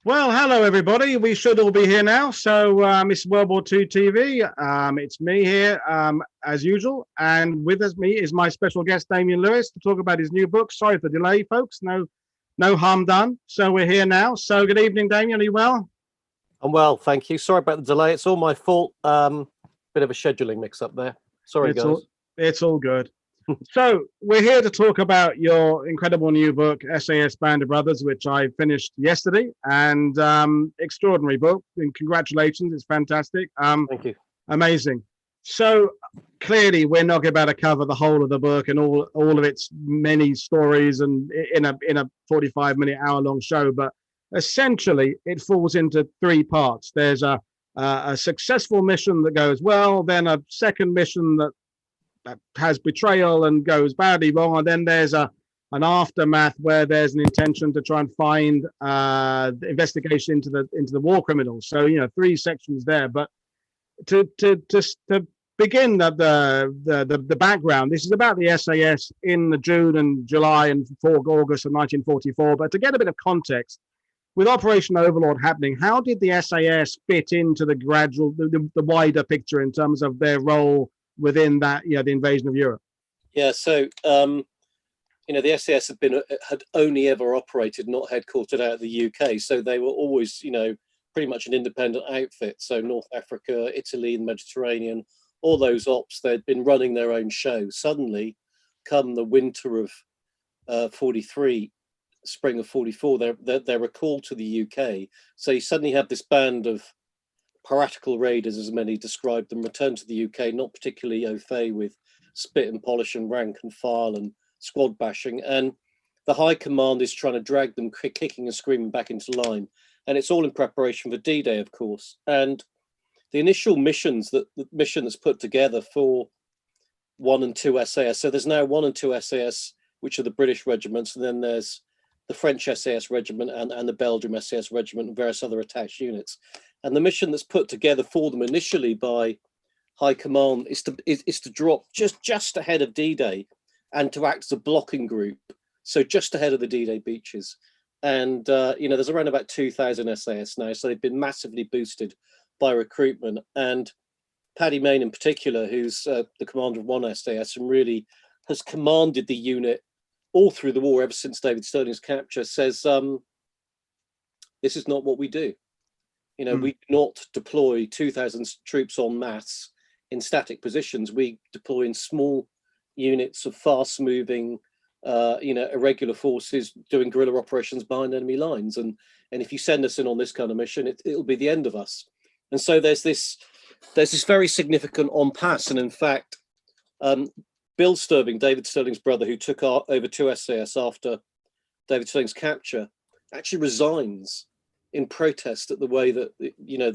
Well, hello everybody. We should all be here now. So it's World War II TV. It's me here as usual, and with me is my special guest Damien Lewis to talk about his new book. Sorry for the delay, folks. No harm done. So we're here now. So good evening, Damien. Are you well? I'm well, thank you. Sorry about the delay. It's all my fault. Bit of a scheduling mix-up there. Sorry, guys. It's all good. So we're here to talk about your incredible new book, SAS Band of Brothers, which I finished yesterday, and extraordinary book. And congratulations, it's fantastic. Thank you. Amazing. So clearly, we're not about to cover the whole of the book and all of its many stories, and in a 45-minute, hour-long show. But essentially, it falls into three parts. There's a successful mission that goes well, then a second mission that has betrayal and goes badly wrong, and then there's an aftermath where there's an intention to try and find the investigation into the war criminals. So three sections there. But to begin the background, this is about the SAS in the June and July and August of 1944. But to get a bit of context, with Operation Overlord happening, how did the SAS fit into the wider picture in terms of their role within that, the invasion of Europe? Yeah, so the SAS had only ever operated, not headquartered out of the UK, so they were always, pretty much an independent outfit. So North Africa, Italy, the Mediterranean, all those ops, they'd been running their own show. Suddenly, come the winter of 43, spring of 44, they're recalled to the UK. So you suddenly have this band of piratical raiders, as many described them, return to the UK, not particularly au fait with spit and polish and rank and file and squad bashing. And the high command is trying to drag them kicking and screaming back into line. And it's all in preparation for D-Day, of course. And the initial mission that's put together for 1 and 2 SAS. So there's now 1 and 2 SAS, which are the British regiments. And then there's the French SAS regiment and the Belgium SAS regiment and various other attached units. And the mission that's put together for them initially by High Command is to drop just ahead of D-Day and to act as a blocking group, so just ahead of the D-Day beaches. And there's around about 2,000 SAS now, so they've been massively boosted by recruitment. And Paddy Mayne in particular, who's the commander of 1 SAS and really has commanded the unit all through the war ever since David Stirling's capture, says this is not what we do. We do not deploy 2,000 troops en masse in static positions. We deploy in small units of fast-moving, irregular forces doing guerrilla operations behind enemy lines. And if you send us in on this kind of mission, it'll be the end of us. And so there's this very significant en passe. And in fact, Bill Stirling, David Stirling's brother, who took over 2 SAS after David Stirling's capture, actually resigns in protest at the way that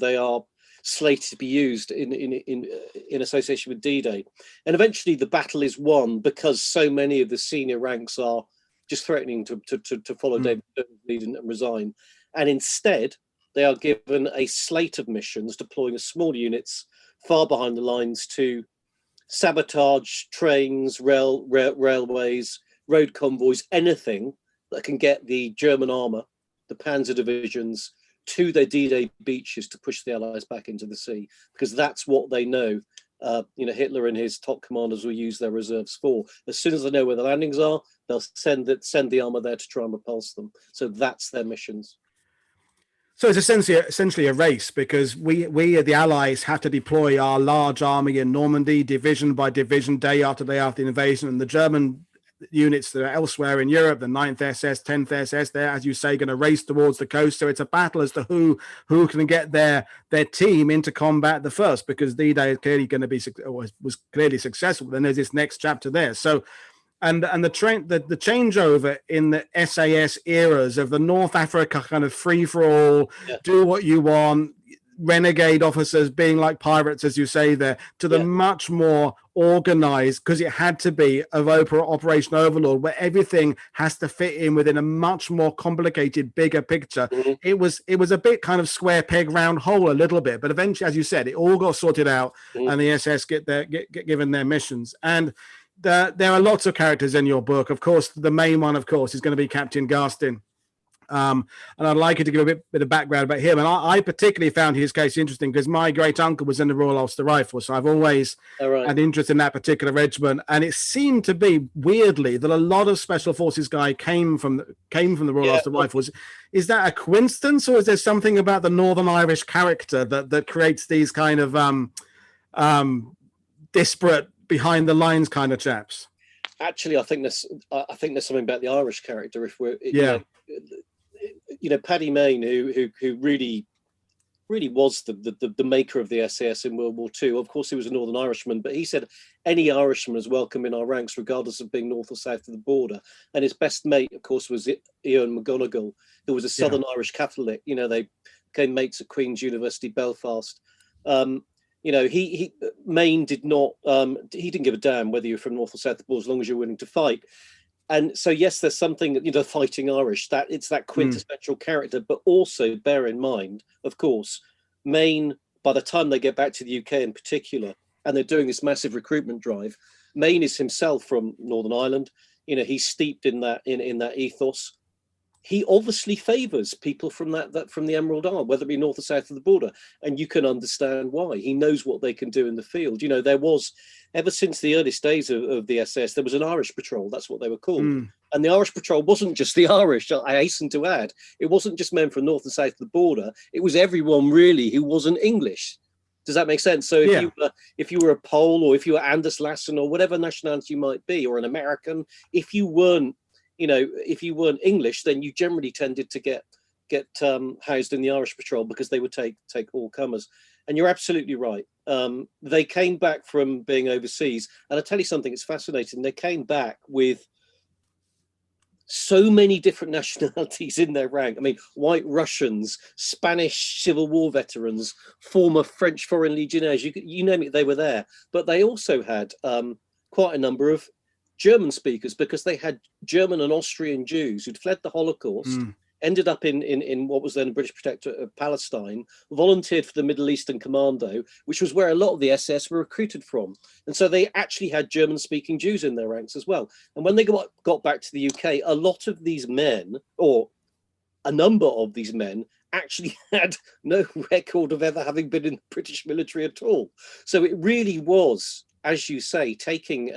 they are slated to be used in association with D-Day. And eventually the battle is won because so many of the senior ranks are just threatening to follow David Stirling's lead and resign. And instead, they are given a slate of missions deploying as small units far behind the lines to sabotage trains, railways, road convoys, anything that can get the German armour, the Panzer divisions, to their D-Day beaches to push the Allies back into the sea, because that's what they know. Hitler and his top commanders will use their reserves for. As soon as they know where the landings are, they'll send the armour there to try and repulse them. So that's their missions. So it's essentially a race, because we the Allies have to deploy our large army in Normandy, division by division, day after day after the invasion, and the German units that are elsewhere in Europe, the 9th SS, 10th SS, they're, as you say, going to race towards the coast. So it's a battle as to who can get their team into combat the first, because D-Day is clearly going to be was clearly successful. Then there's this next chapter there. So and the changeover in the SAS eras of the North Africa kind of free for all, do what you want, renegade officers being like pirates, as you say there, to the much more organized, because it had to be, of Operation Overlord, where everything has to fit in within a much more complicated, bigger picture. It was a bit kind of square peg round hole a little bit, but eventually, as you said, it all got sorted out, and the SS get given their missions. And there are lots of characters in your book. Of course, the main one, of course, is going to be Captain Garstin And I'd like you to give a bit of background about him. And I particularly found his case interesting because my great uncle was in the Royal Ulster Rifles, so I've always had interest in that particular regiment. And it seemed to be weirdly that a lot of Special Forces guy came from the Royal Ulster Rifles. Is that a coincidence, or is there something about the Northern Irish character that creates these kind of disparate, behind the lines kind of chaps? Actually, I think there's something about the Irish character. If we're Paddy Mayne, who really was the maker of the SAS in World War II. Of course, he was a Northern Irishman, but he said any Irishman is welcome in our ranks, regardless of being north or south of the border. And his best mate, of course, was Ian McGonigal, who was a Southern Irish Catholic. They became mates at Queen's University, Belfast. Mayne did not. He didn't give a damn whether you're from north or south of the border, as long as you're willing to fight. And so, yes, there's something, fighting Irish, that it's that quintessential character, but also bear in mind, of course, Mayne, by the time they get back to the UK in particular, and they're doing this massive recruitment drive, Mayne is himself from Northern Ireland. He's steeped in that ethos. He obviously favours people from the Emerald Isle, whether it be north or south of the border, and you can understand why. He knows what they can do in the field. There was, ever since the earliest days of the SS, there was an Irish patrol. That's what they were called. And the Irish patrol wasn't just the Irish. I hasten to add, it wasn't just men from north and south of the border. It was everyone really who wasn't English. Does that make sense? So if you were a Pole, or if you were Anders Lassen, or whatever nationality you might be, or an American, if you weren't English, then you generally tended to get housed in the Irish patrol, because they would take all comers. And you're absolutely right. They came back from being overseas, and I tell you something, it's fascinating. They came back with so many different nationalities in their rank. I mean, White Russians, Spanish Civil War veterans, former French Foreign Legionnaires, you name it, they were there. But they also had quite a number of German speakers, because they had German and Austrian Jews who'd fled the Holocaust, ended up in what was then the British Protectorate of Palestine, volunteered for the Middle Eastern Commando, which was where a lot of the SS were recruited from. And so they actually had German-speaking Jews in their ranks as well. And when they got back to the UK, a lot of these men, or a number of these men, actually had no record of ever having been in the British military at all. So it really was, as you say, taking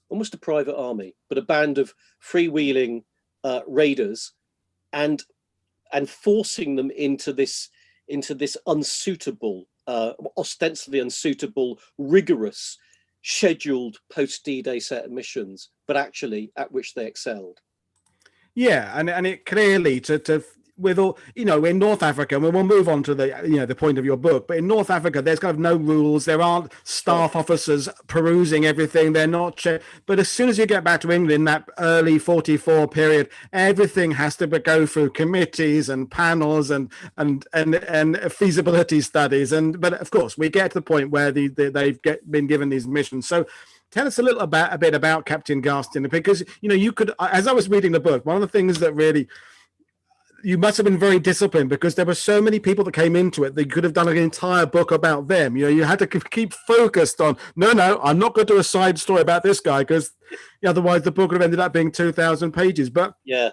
almost a private army, but a band of freewheeling raiders, and forcing them into this unsuitable, ostensibly unsuitable, rigorous, scheduled post D-Day set of missions, but actually at which they excelled. Yeah, and it clearly with all, in North Africa, and we'll move on to the point of your book, but in North Africa, there's kind of no rules. There aren't staff officers perusing everything. They're not but as soon as you get back to England in that early 44 period, everything has to go through committees and panels and feasibility studies. But of course, we get to the point where they've been given these missions. So tell us a bit about Captain Garstin, because you could, as I was reading the book, one of the things that really, you must have been very disciplined, because there were so many people that came into it that you could have done an entire book about them. You had to keep focused on, no, I'm not going to do a side story about this guy, because otherwise the book would have ended up being 2,000 pages. But I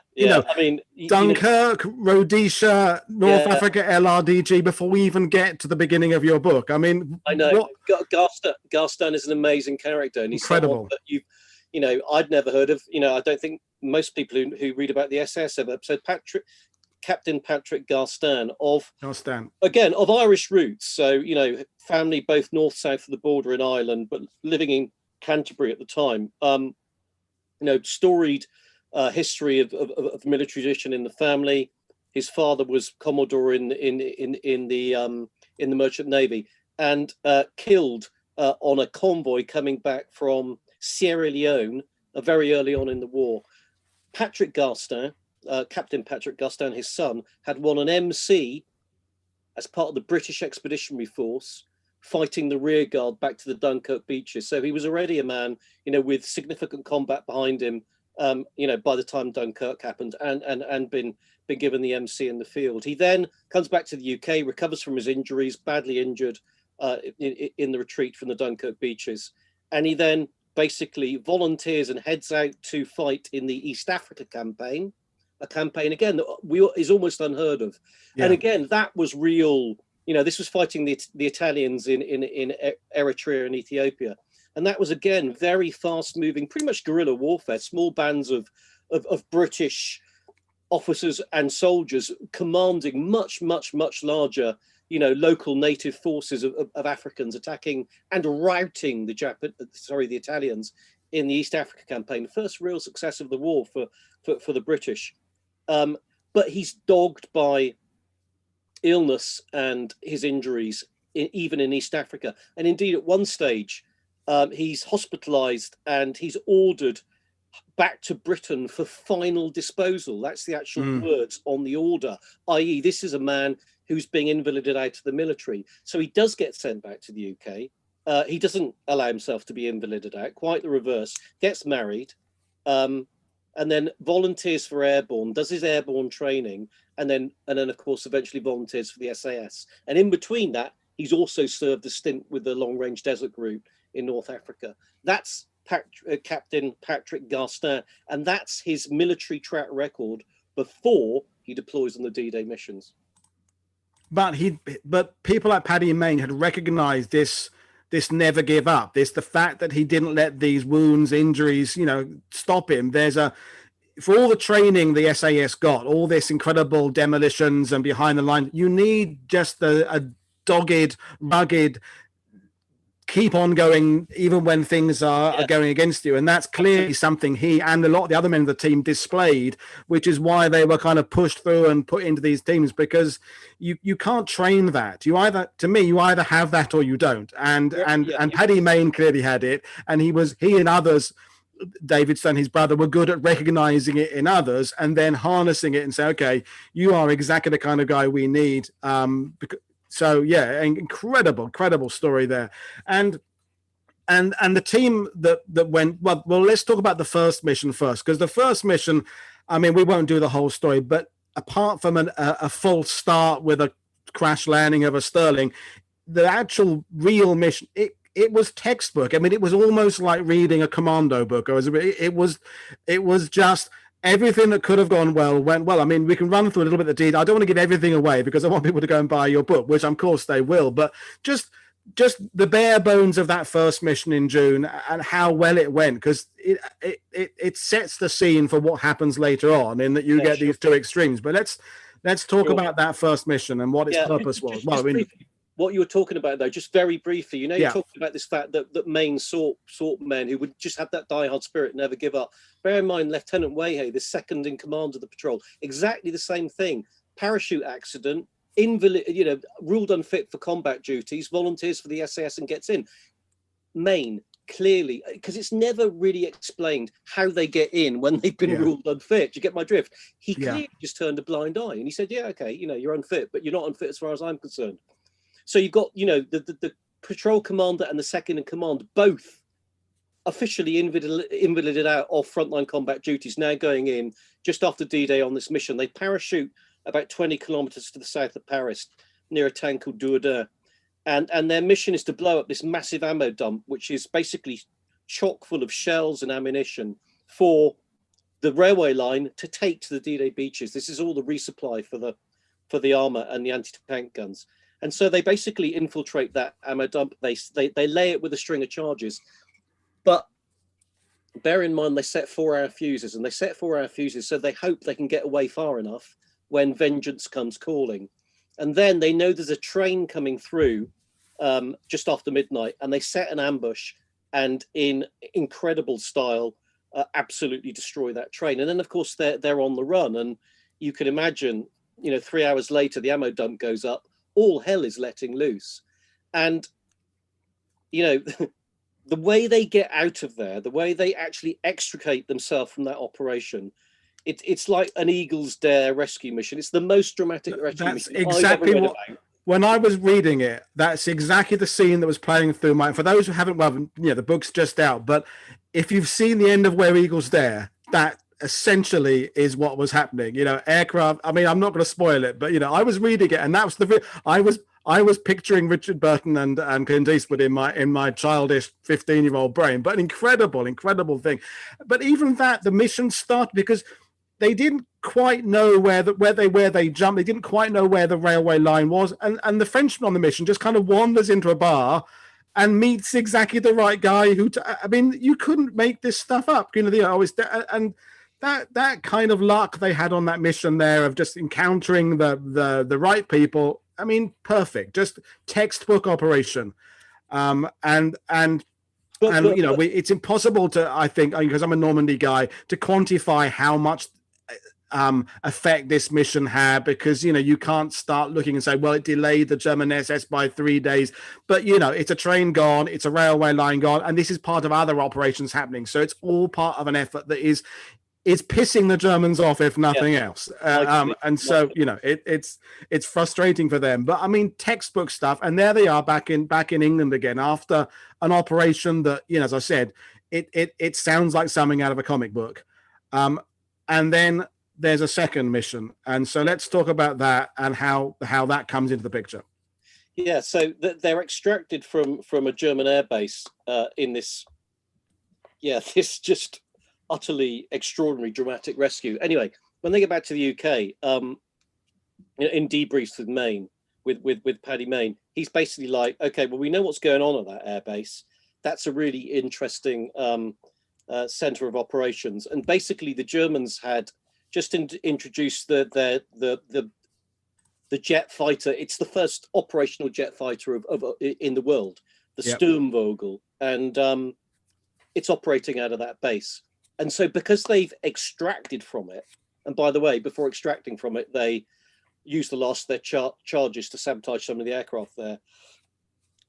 mean, Dunkirk, Rhodesia, North Africa, LRDG, before we even get to the beginning of your book. I mean, I know Garstin is an amazing character, and he's incredible. That I'd never heard of. I don't think most people who read about the SS have. So Captain Patrick Garstin of Irish roots. So, family both north, south of the border in Ireland, but living in Canterbury at the time. Storied history of military tradition in the family. His father was Commodore in the Merchant Navy, and killed on a convoy coming back from Sierra Leone very early on in the war. Patrick Garstin, Captain Patrick Garstin, his son, had won an MC as part of the British Expeditionary Force, fighting the rear guard back to the Dunkirk beaches. So he was already a man, with significant combat behind him, by the time Dunkirk happened, and been given the MC in the field. He then comes back to the UK, recovers from his injuries, badly injured in the retreat from the Dunkirk beaches, and he then basically volunteers and heads out to fight in the East Africa campaign, a campaign again that is almost unheard of. Yeah. And again, that was real. You know, this was fighting the Italians in Eritrea and Ethiopia, and that was again very fast-moving, pretty much guerrilla warfare. Small bands of British officers and soldiers commanding much larger, you know, local native forces of Africans attacking and routing the Italians in the East Africa campaign. The first real success of the war for the British. But he's dogged by illness and his injuries, even in East Africa. And indeed, at one stage, he's hospitalized and he's ordered back to Britain for final disposal. That's the actual words on the order, i.e. this is a man who's being invalided out of the military. So he does get sent back to the UK. He doesn't allow himself to be invalided out, quite the reverse, gets married, and then volunteers for Airborne, does his Airborne training, and then of course eventually volunteers for the SAS. And in between that, he's also served a stint with the Long Range Desert Group in North Africa. That's Captain Patrick Garstin, and that's his military track record before he deploys on the D-Day missions. But people like Paddy Mayne had recognized this never give up, the fact that he didn't let these wounds, injuries, you know, stop him. For all the training the SAS got, all this incredible demolitions and behind the line, you need just a dogged, rugged, keep on going even when things are going against you. And that's clearly something he and a lot of the other men of the team displayed, which is why they were kind of pushed through and put into these teams, because you can't train that. You either have that or you don't. And Paddy Mayne clearly had it, and he and others, David Stone, his brother, were good at recognizing it in others and then harnessing it and say, okay, you are exactly the kind of guy we need. So yeah, incredible story there. And the team that went, well, let's talk about the first mission first, because the first mission, I mean, we won't do the whole story, but apart from a false start with a crash landing of a Sterling, the actual real mission, it was textbook. I mean, it was almost like reading a Commando book. It was just everything that could have gone well went well. I mean, we can run through a little bit of the detail. I don't want to give everything away because I want people to go and buy your book, which of course they will. But just the bare bones of that first mission in June and how well it went, because it sets the scene for what happens later on, in that you get these two extremes. But let's talk about that first mission and what its purpose was. Well, what you were talking about, though, just very briefly, you know, you're talking about this fact that Mayne sought men who would just have that diehard spirit, never give up. Bear in mind, Lieutenant Wiehe, the second in command of the patrol, exactly the same thing. Parachute accident, invalid, you know, ruled unfit for combat duties, volunteers for the SAS and gets in. Mayne, clearly, because it's never really explained how they get in when they've been ruled unfit. Do you get my drift? He clearly just turned a blind eye and he said, yeah, okay, you know, you're unfit, but you're not unfit as far as I'm concerned. So you've got, you know, the patrol commander and the second in command, both officially invalided out of frontline combat duties, now going in just after D-Day on this mission. They parachute about 20 kilometers to the south of Paris, near a town called Dourdan. And their mission is to blow up this massive ammo dump, which is basically chock full of shells and ammunition for the railway line to take to the D-Day beaches. This is all the resupply for the armor and the anti-tank guns. And so they basically infiltrate that ammo dump. They lay it with a string of charges. But bear in mind, they set 4-hour fuses, and they set 4-hour fuses so they hope they can get away far enough when vengeance comes calling. And then they know there's a train coming through just after midnight, and they set an ambush and in incredible style absolutely destroy that train. And then, of course, they're on the run. And you can imagine, you know, 3 hours later, the ammo dump goes up. All hell is letting loose. And, you know, the way they get out of there, the way they actually extricate themselves from that operation, it's like an Eagle's Dare rescue mission. It's the most dramatic rescue mission exactly what, when I was reading it, that's exactly the scene that was playing through my, for those who haven't, well, you know, the book's just out, but if you've seen the end of Where Eagles Dare, that essentially is what was happening. You know, aircraft, I mean, I'm not going to spoil it, but, you know, I was reading it and that was I was picturing Richard Burton and Clint Eastwood in my childish 15-year-old brain, but an incredible thing. But even that, the mission started because they didn't quite know where they jumped. They didn't quite know where the railway line was, and the Frenchman on the mission just kind of wanders into a bar and meets exactly the right guy who. I mean, you couldn't make this stuff up. You know, and that kind of luck they had on that mission there of just encountering the right people. I mean, perfect, just textbook operation. You know, it's impossible to, I think, because I'm a Normandy guy, to quantify how much effect this mission had, because, you know, you can't start looking and say, well, it delayed the German SS by 3 days, but, you know, it's a train gone, it's a railway line gone, and this is part of other operations happening. So it's all part of an effort that is pissing the Germans off, if nothing else. And so, you know, it's frustrating for them. But I mean, textbook stuff. And there they are back in England again after an operation that, you know, as I said, it sounds like something out of a comic book. And then there's a second mission. And so let's talk about that and how that comes into the picture. Yeah, so they're extracted from a German airbase in this just utterly extraordinary dramatic rescue. Anyway, when they get back to the UK, in debriefs with Mayne, with Paddy Mayne, he's basically like, okay, well, we know what's going on at that airbase. That's a really interesting center of operations. And basically, the Germans had just introduced the jet fighter. It's the first operational jet fighter in the world, the Sturmvogel, and it's operating out of that base. And so because they've extracted from it, and by the way, before extracting from it, they used the last of their charges to sabotage some of the aircraft there.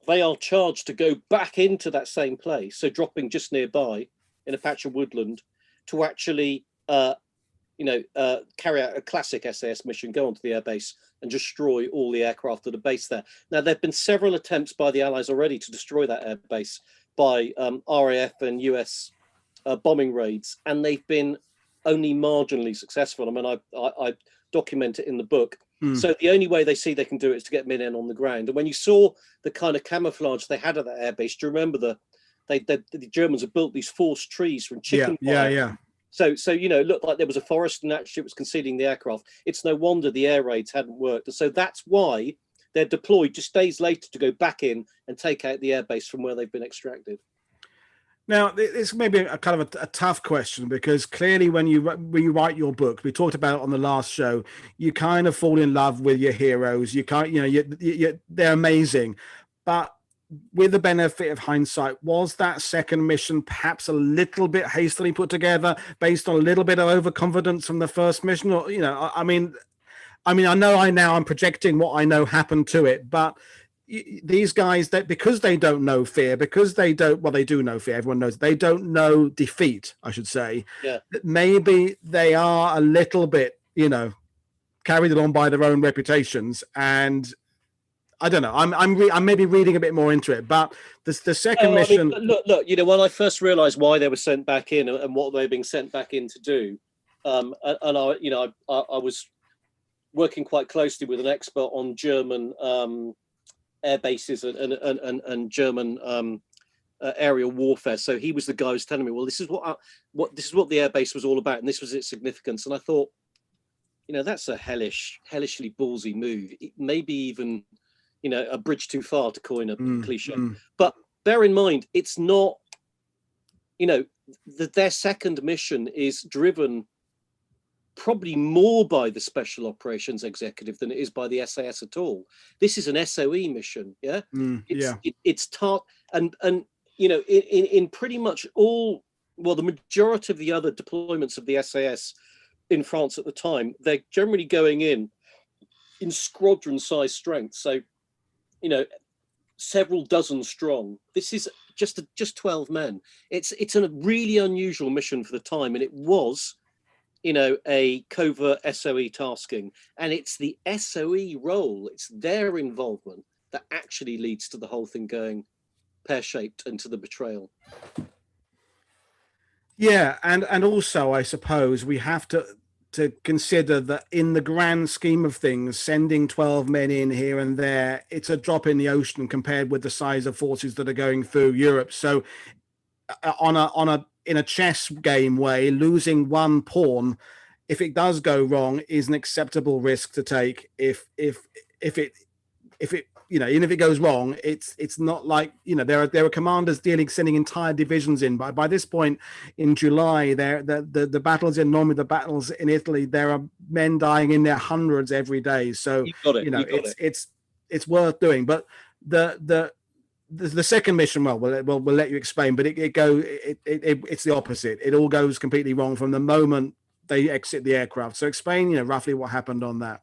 They are charged to go back into that same place, so dropping just nearby in a patch of woodland, to actually, carry out a classic SAS mission, go onto the airbase and destroy all the aircraft at the base there. Now, there have been several attempts by the Allies already to destroy that airbase by RAF and US bombing raids, and they've been only marginally successful. I mean, I document it in the book. So the only way they see they can do it is to get men in on the ground. And when you saw the kind of camouflage they had at that airbase, do you remember the Germans have built these forced trees from chicken wire? Yeah. So you know, it looked like there was a forest and actually it was concealing the aircraft. It's no wonder the air raids hadn't worked. And so that's why they're deployed just days later to go back in and take out the airbase from where they've been extracted. Now, this may be a kind of a tough question, because clearly when you write your book, we talked about it on the last show, you kind of fall in love with your heroes. You can't, you know, they're amazing. But with the benefit of hindsight, was that second mission perhaps a little bit hastily put together based on a little bit of overconfidence from the first mission? Or, you know, I mean, I know I'm projecting what I know happened to it, but these guys, that because they don't know fear, because they do know fear, everyone knows, they don't know defeat, I should say. Yeah. Maybe they are a little bit, you know, carried along by their own reputations. And I don't know, I'm maybe reading a bit more into it, but the second mission. Look, you know, when I first realized why they were sent back in and what they were being sent back in to do, and I was working quite closely with an expert on German air bases and German aerial warfare. So he was the guy who was telling me, well, this is what the air base was all about, and this was its significance. And I thought, you know, that's a hellishly ballsy move. Maybe even, you know, a bridge too far, to coin a cliche. But bear in mind, it's not, you know, their second mission is driven probably more by the Special Operations Executive than it is by the SAS at all. This is an SOE mission, yeah. It's and you know, in pretty much all, well, the majority of the other deployments of the SAS in France at the time, they're generally going in squadron-sized strength. So, you know, several dozen strong. This is just 12 men. It's a really unusual mission for the time, and it was, you know, a covert SOE tasking, and it's the SOE role, it's their involvement that actually leads to the whole thing going pear-shaped and to the betrayal. Yeah, and also I suppose we have to consider that in the grand scheme of things, sending 12 men in here and there, it's a drop in the ocean compared with the size of forces that are going through Europe. So in a chess game way, losing one pawn if it does go wrong, is an acceptable risk to take. If it even if it goes wrong, it's not like, there are commanders sending entire divisions in. By this point in July, the battles in Normandy, the battles in Italy, there are men dying in their hundreds every day. So it's worth doing. But the second mission, we'll let you explain, but it's the opposite. It all goes completely wrong from the moment they exit the aircraft. So explain, roughly what happened on that.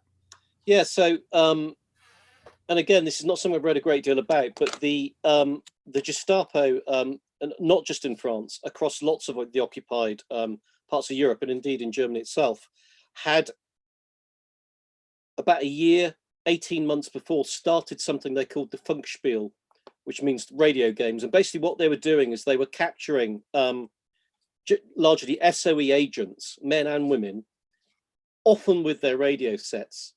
Yeah. So, and again, this is not something I've read a great deal about, but the Gestapo, and not just in France, across lots of the occupied parts of Europe, and indeed in Germany itself, had about a year, 18 months before, started something they called the Funkspiel, which means radio games. And basically what they were doing is they were capturing largely SOE agents, men and women, often with their radio sets,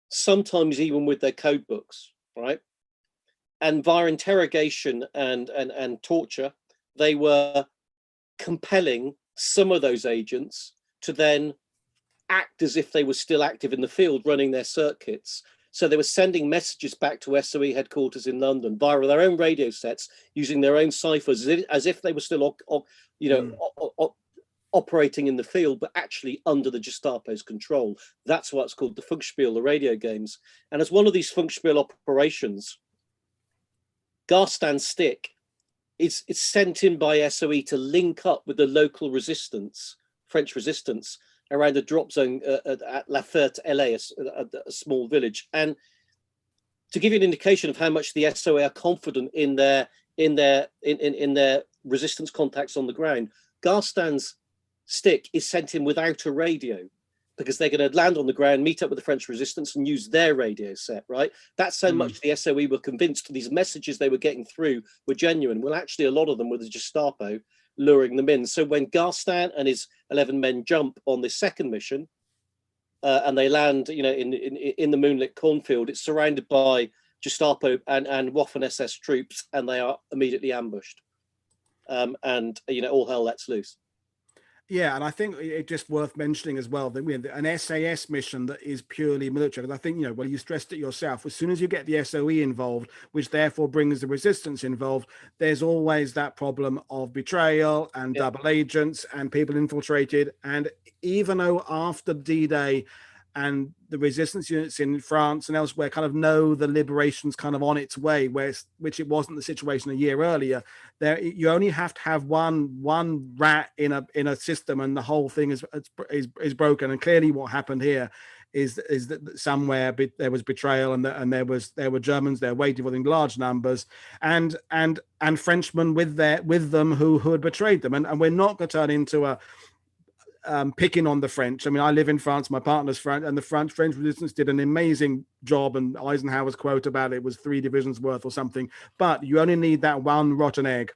sometimes even with their code books, right? And via interrogation and torture, they were compelling some of those agents to then act as if they were still active in the field running their circuits. So they were sending messages back to SOE headquarters in London via their own radio sets, using their own ciphers, as if they were still operating in the field, but actually under the Gestapo's control. That's what's called the Funkspiel, the radio games. And as one of these Funkspiel operations, Garstin's stick is sent in by SOE to link up with the local resistance, French resistance, around a drop zone at La Ferté, a small village. And to give you an indication of how much the SOE are confident in their resistance contacts on the ground, Garstin's stick is sent in without a radio, because they're going to land on the ground, meet up with the French resistance and use their radio set, right? That's how much the SOE were convinced these messages they were getting through were genuine. Well, actually, a lot of them were the Gestapo luring them in. So when Garstin and his 11 men jump on this second mission, and they land, in the moonlit cornfield, it's surrounded by Gestapo and Waffen SS troops, and they are immediately ambushed. And all hell lets loose. Yeah, and I think it's just worth mentioning as well that we have an SAS mission that is purely military. Because I think, you stressed it yourself, as soon as you get the SOE involved, which therefore brings the resistance involved, there's always that problem of betrayal and double agents and people infiltrated. And even though after D-Day and the resistance units in France and elsewhere kind of know the liberation's kind of on its way, which it wasn't the situation a year earlier, there you only have to have one rat in a system and the whole thing is broken. And clearly what happened here is that somewhere there was betrayal, and there were Germans there waiting for them in large numbers, and Frenchmen with them who had betrayed them. And we're not going to turn into a picking on the French. I mean, I live in France, my partner's French, and the French resistance did an amazing job, and Eisenhower's quote about it was 3 divisions worth or something. But you only need that one rotten egg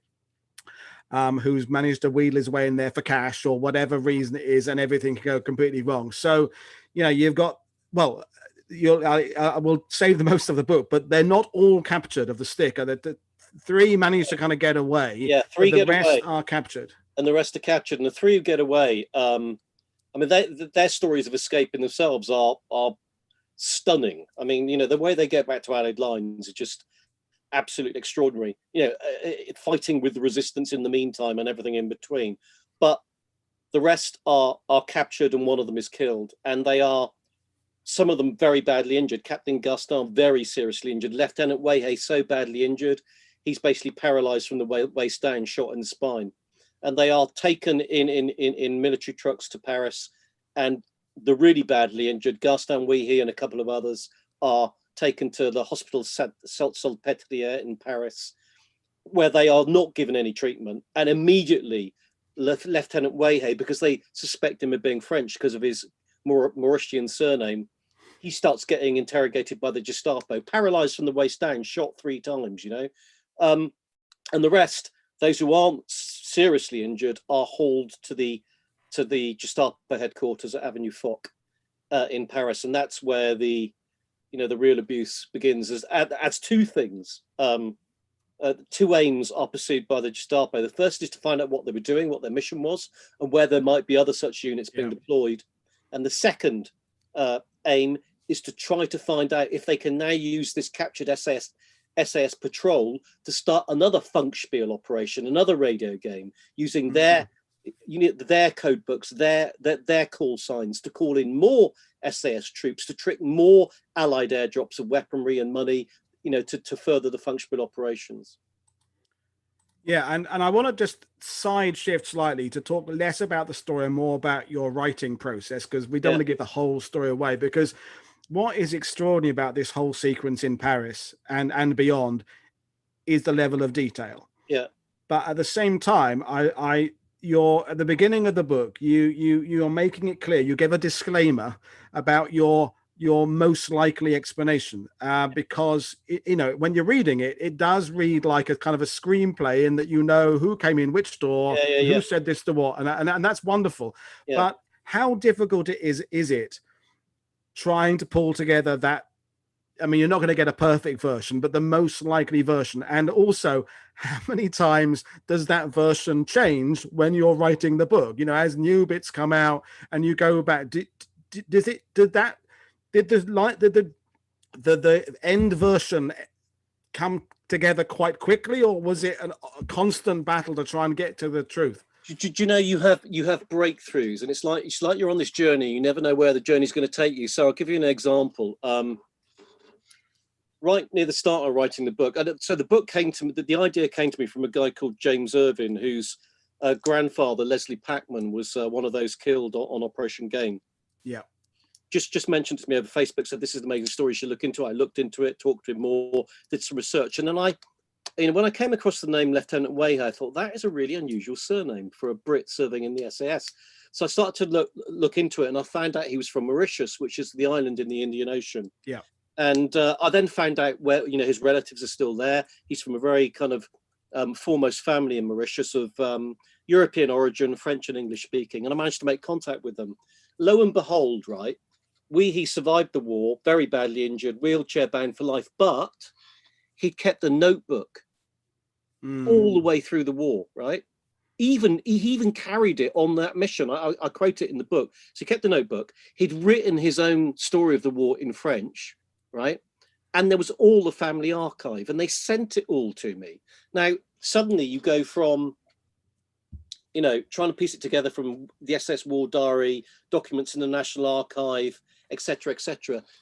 who's managed to wheedle his way in there for cash or whatever reason it is, and everything can go completely wrong. So, you've got, I will save the most of the book, but they're not all captured of the stick. The 3 managed to kind of get away. Yeah, 3 get away. The rest are captured. And the rest are captured, and the 3 who get away, their stories of escape in themselves are stunning. I mean, the way they get back to Allied lines is just absolutely extraordinary. Fighting with the resistance in the meantime and everything in between. But the rest are captured, and one of them is killed, and they are, some of them, very badly injured. Captain Garstin very seriously injured. Lieutenant Wiehe so badly injured, he's basically paralyzed from the waist down, shot in the spine. And they are taken in military trucks to Paris, and the really badly injured Gaston Wiehe and a couple of others are taken to the hospital Salpêtrière in Paris, where they are not given any treatment. And immediately, Lieutenant Wiehe, because they suspect him of being French because of his Mauritian surname, he starts getting interrogated by the Gestapo, paralyzed from the waist down, shot 3 times. And the rest, those who aren't seriously injured, are hauled to the Gestapo headquarters at Avenue Foch in Paris, and that's where the real abuse begins. As 2 things, 2 aims are pursued by the Gestapo. The first is to find out what they were doing, what their mission was, and where there might be other such units being deployed And the second aim is to try to find out if they can now use this captured SAS patrol to start another Funkspiel operation, another radio game, using their code books, their call signs to call in more SAS troops, to trick more Allied airdrops of weaponry and money, to further the Funkspiel operations. Yeah, and I want to just side shift slightly to talk less about the story and more about your writing process, because we don't want to give the whole story away. Because what is extraordinary about this whole sequence in Paris and beyond is the level of detail. Yeah. But at the same time, you're at the beginning of the book, you're making it clear. You give a disclaimer about your most likely explanation, because when you're reading it, it does read like a kind of a screenplay, in that who came in which door, who said this to what, and that's wonderful. Yeah. But how difficult is it trying to pull together that? I mean, you're not going to get a perfect version, but the most likely version. And also, how many times does that version change when you're writing the book? As new bits come out and you go back, did the end version come together quite quickly, or was it a constant battle to try and get to the truth? Do you know you have breakthroughs, and it's like you're on this journey. You never know where the journey's going to take you. So I'll give you an example. Right near the start of writing the book, and so the book came to me. The idea came to me from a guy called James Irvin, whose grandfather Leslie Packman was one of those killed on Operation Gain. Yeah. Just mentioned to me over Facebook, said this is an amazing story, you should look into it. I looked into it, talked to him more, did some research, and then when I came across the name Lieutenant Wiehe, I thought that is a really unusual surname for a Brit serving in the SAS. So I started to look into it, and I found out he was from Mauritius, which is the island in the Indian Ocean. Yeah. And I then found out where his relatives are still there. He's from a very kind of foremost family in Mauritius of European origin, French and English speaking, and I managed to make contact with them. Lo and behold, right, he survived the war, very badly injured, wheelchair bound for life, but he'd kept a notebook all the way through the war, right? He even carried it on that mission. I quote it in the book. So he kept the notebook. He'd written his own story of the war in French, right? And there was all the family archive, and they sent it all to me. Now, suddenly you go from, trying to piece it together from the SS War Diary, documents in the National Archive, etc.,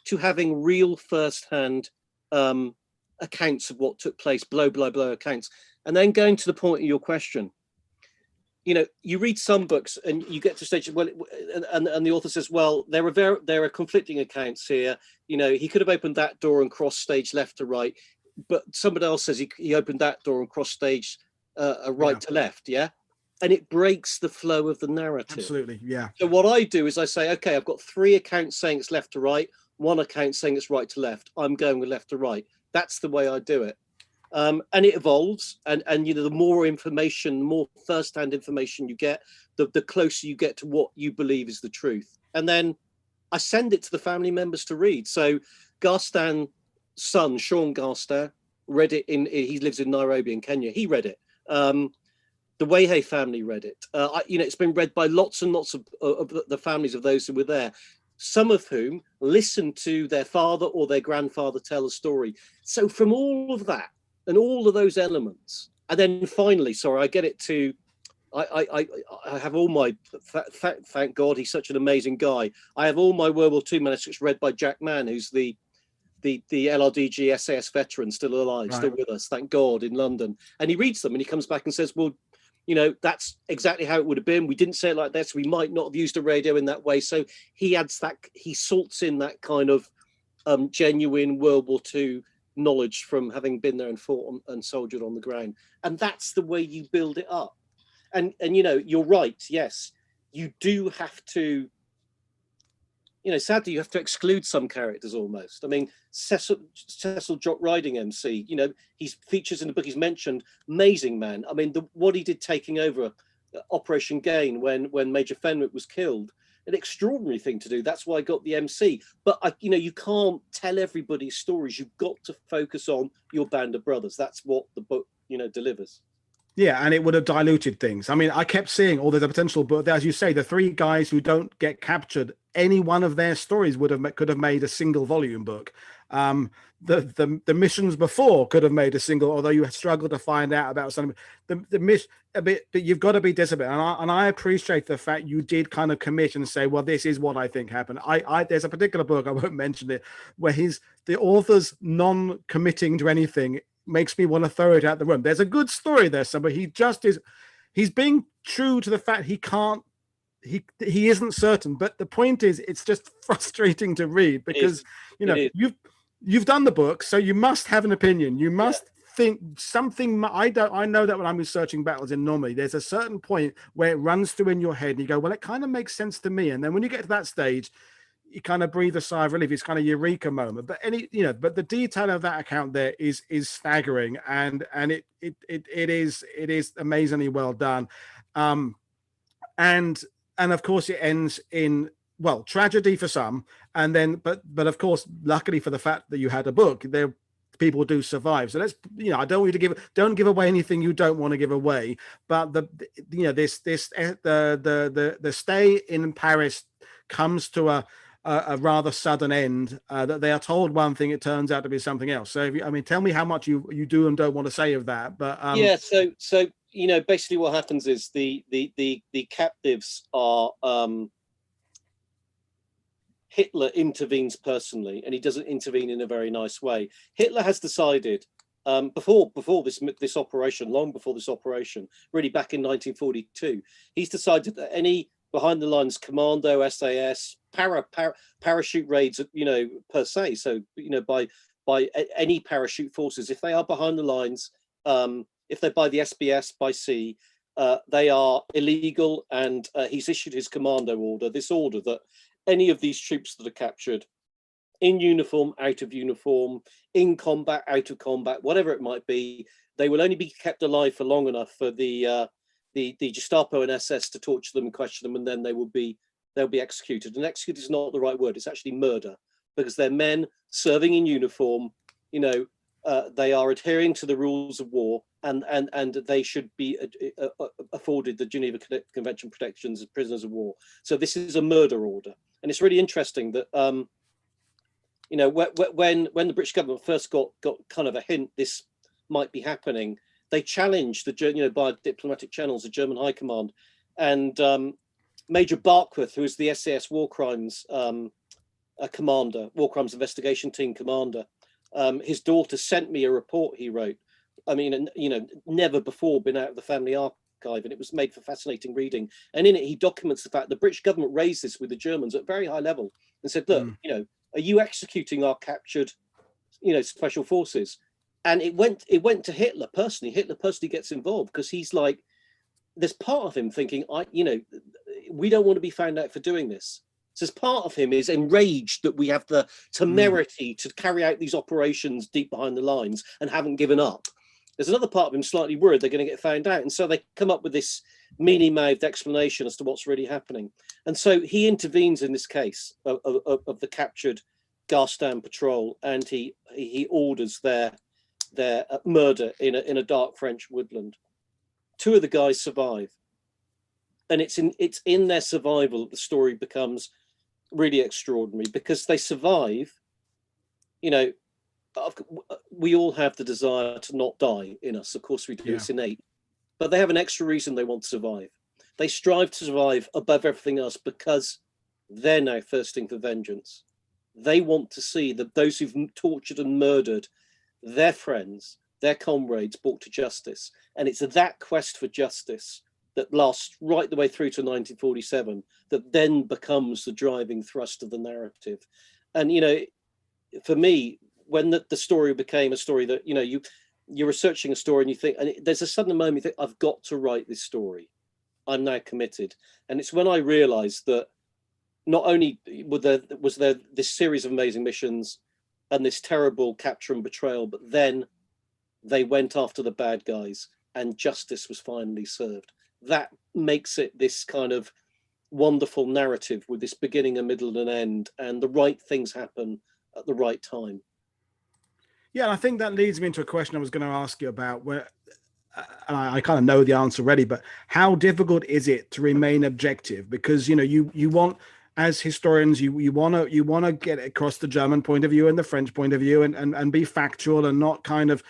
to having real first-hand accounts of what took place, blow accounts, and then going to the point of your question. You read some books and you get to stage, well, and the author says, well, there are conflicting accounts here. He could have opened that door and crossed stage left to right, but somebody else says he opened that door and crossed stage right to left. Yeah. And it breaks the flow of the narrative. Absolutely. Yeah. So what I do is I say, okay, I've got 3 accounts saying it's left to right, 1 account saying it's right to left. I'm going with left to right. That's the way I do it. And it evolves, and the more information, the more first-hand information you get, the closer you get to what you believe is the truth. And then I send it to the family members to read. So Garstin's son, Sean Garstin, read it he lives in Nairobi in Kenya. He read it. The Wiehe family read it. It's been read by lots and lots of the families of those who were there, some of whom listened to their father or their grandfather tell a story. So from all of that, and all of those elements, and then finally, I get it to, I have all my, thank God, he's such an amazing guy. I have all my World War II manuscripts read by Jack Mann, who's the LRDG SAS veteran, still alive, still with us, thank God, in London. And he reads them and he comes back and says, well, that's exactly how it would have been. We didn't say it like this. We might not have used a radio in that way. So he adds that, he salts in that kind of genuine World War II knowledge from having been there and fought and soldiered on the ground. And that's the way you build it up. And you're right. Yes, you do have to, sadly, you have to exclude some characters almost. I mean, Cecil Jock Riding MC, he's features in the book, he's mentioned, amazing man. I mean, what he did taking over Operation Gain when Major Fenwick was killed, an extraordinary thing to do. That's why I got the MC. But you can't tell everybody's stories. You've got to focus on your band of brothers. That's what the book delivers. Yeah, and it would have diluted things. I mean, I kept seeing, oh, there's a potential, but as you say, the three guys who don't get captured, any one of their stories could have made a single volume book. The missions before could have made a single, although you struggle to find out about something. The miss a bit, but you've got to be disciplined, and I appreciate the fact you did kind of commit and say, well, this is what I think happened. There's a particular book, I won't mention it, where the author's non-committing to anything makes me want to throw it out the room. There's a good story there, but he's being true to the fact he isn't certain. But the point is, it's just frustrating to read because you've done the book, so you must have an opinion. You must think something. I know that when I'm researching battles in Normandy, there's a certain point where it runs through in your head and you go, well, it kind of makes sense to me. And then when you get to that stage, you kind of breathe a sigh of relief. It's kind of eureka moment. But but the detail of that account there is staggering, and it is amazingly well done. And of course it ends in, well, tragedy for some, and then but of course, luckily for the fact that you had a book, there people do survive. So let's, I don't want you to don't give away anything you don't want to give away. But the stay in Paris comes to a rather sudden end, that they are told one thing, it turns out to be something else. So tell me how much you do and don't want to say of that. But so basically what happens is the captives are, Hitler intervenes personally, and he doesn't intervene in a very nice way. Hitler has decided, before this operation, long before this operation, really back in 1942, he's decided that any behind the lines commando, SAS, parachute raids, per se. So, by any parachute forces, if they are behind the lines, if they're by the SBS, by sea, they are illegal. And he's issued his commando order, this order that any of these troops that are captured in uniform, out of uniform, in combat, out of combat, whatever it might be, they will only be kept alive for long enough for the Gestapo and SS to torture them and question them, and then they'll be executed. And executed is not the right word; it's actually murder, because they're men serving in uniform. They are adhering to the rules of war, and they should be afforded the Geneva Convention protections as prisoners of war. So this is a murder order, and it's really interesting that when the British government first got kind of a hint this might be happening, they challenged by diplomatic channels the German High Command, and Major Barkworth, who is the SAS war crimes commander, war crimes investigation team commander, his daughter sent me a report he wrote. Never before been out of the family archive, and it was made for fascinating reading. And in it, he documents the fact the British government raised this with the Germans at very high level and said, look, are you executing our captured, special forces? And it went to Hitler personally. Hitler personally gets involved because he's like, there's part of him thinking, we don't want to be found out for doing this. So as part of him is enraged that we have the temerity to carry out these operations deep behind the lines and haven't given up. There's another part of him slightly worried they're going to get found out. And so they come up with this mealy-mouthed explanation as to what's really happening. And so he intervenes in this case of the captured Garstin patrol, and he orders their murder in a dark French woodland. Two of the guys survive, and it's in their survival that the story becomes really extraordinary, because they survive. We all have the desire to not die in us, of course we do. It's innate, but they have an extra reason they want to survive. They strive to survive above everything else because they're now thirsting for vengeance. They want to see that those who've tortured and murdered their friends, their comrades, brought to justice. And it's that quest for justice that lasts right the way through to 1947 that then becomes the driving thrust of the narrative. And, for me, when the story became a story that, you're researching a story and you think, and there's a sudden moment you think, I've got to write this story. I'm now committed. And it's when I realized that not only was there this series of amazing missions and this terrible capture and betrayal, but then they went after the bad guys and justice was finally served. That makes it this kind of wonderful narrative with this beginning, a middle, and an end, and the right things happen at the right time. Yeah, and I think that leads me into a question I was going to ask you about, where and I kind of know the answer already, but how difficult is it to remain objective? Because you want, as historians, you want to get across the German point of view and the French point of view, and be factual and not kind of,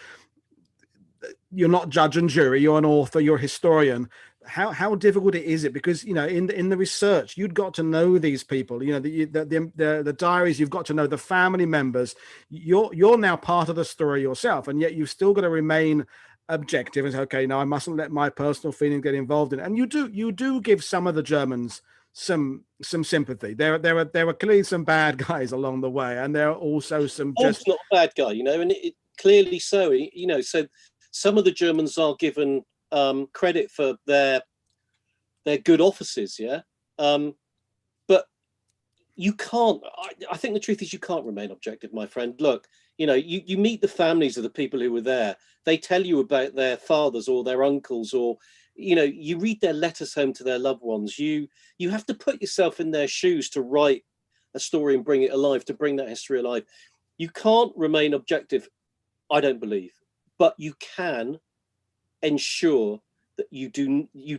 you're not judge and jury, you're an author, you're a historian. How difficult is it? Because in the research, you'd got to know these people. The diaries, you've got to know the family members. You're now part of the story yourself, and yet you've still got to remain objective and say, okay, no, I mustn't let my personal feelings get involved in it. And you do give some of the Germans some sympathy. There were clearly some bad guys along the way, and there are also some just not a bad guy, and it clearly so. So some of the Germans are given credit for their good offices, but you can't. I think the truth is you can't remain objective, my friend. Look, you meet the families of the people who were there. They tell you about their fathers or their uncles, or you read their letters home to their loved ones. You have to put yourself in their shoes to write a story and bring it alive, to bring that history alive. You can't remain objective, I don't believe, but you can ensure that you